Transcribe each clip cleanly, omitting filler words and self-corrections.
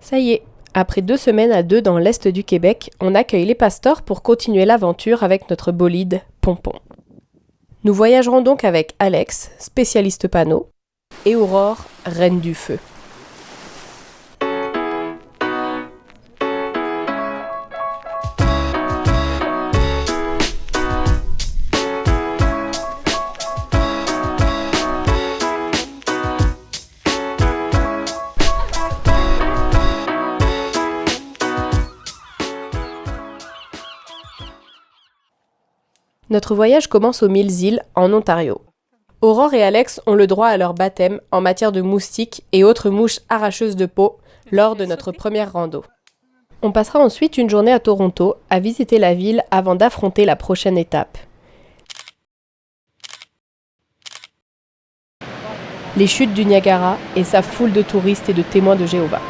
Ça y est, après 2 semaines à deux dans l'est du Québec, on accueille les pastors pour continuer l'aventure avec notre bolide Pompon. Nous voyagerons donc avec Alex, spécialiste panneau, et Aurore, reine du feu. Notre voyage commence aux Mille-Îles, en Ontario. Aurore et Alex ont le droit à leur baptême en matière de moustiques et autres mouches arracheuses de peau lors de notre première rando. On passera ensuite une journée à Toronto à visiter la ville avant d'affronter la prochaine étape. Les chutes du Niagara et sa foule de touristes et de témoins de Jéhovah.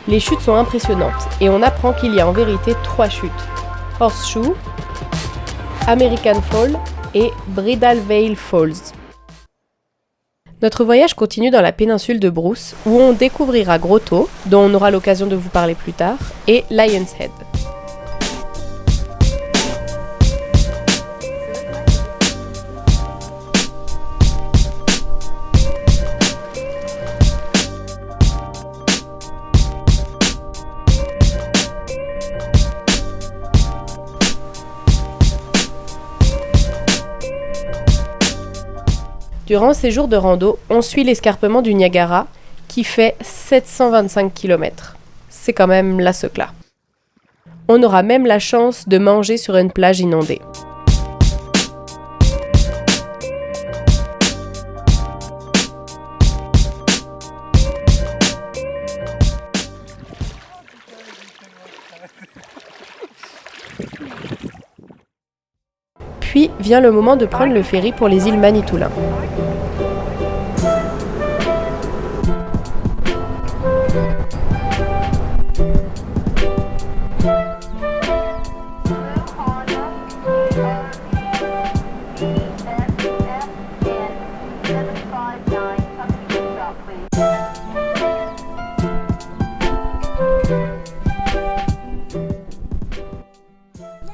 Les chutes sont impressionnantes et on apprend qu'il y a en vérité 3 chutes. Horseshoe, American Fall et Bridal Veil Falls. Notre voyage continue dans la péninsule de Bruce où on découvrira Grotto, dont on aura l'occasion de vous parler plus tard, et Lion's Head. Durant ces jours de rando, on suit l'escarpement du Niagara qui fait 725 km. C'est quand même la secla. On aura même la chance de manger sur une plage inondée. Puis vient le moment de prendre le ferry pour les îles Manitoulin.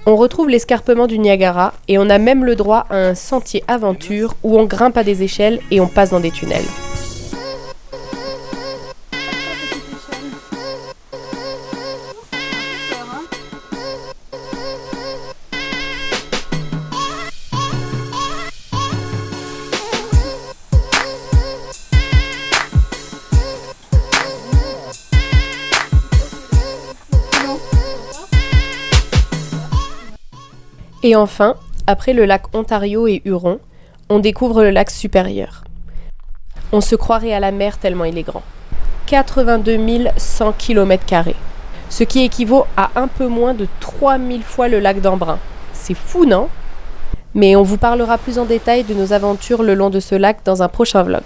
On retrouve l'escarpement du Niagara et on a même le droit à un sentier aventure où on grimpe à des échelles et on passe dans des tunnels. Et enfin, après le lac Ontario et Huron, on découvre le lac supérieur. On se croirait à la mer tellement il est grand. 82 100 km², ce qui équivaut à un peu moins de 3000 fois le lac d'Embrun. C'est fou, non ? Mais on vous parlera plus en détail de nos aventures le long de ce lac dans un prochain vlog.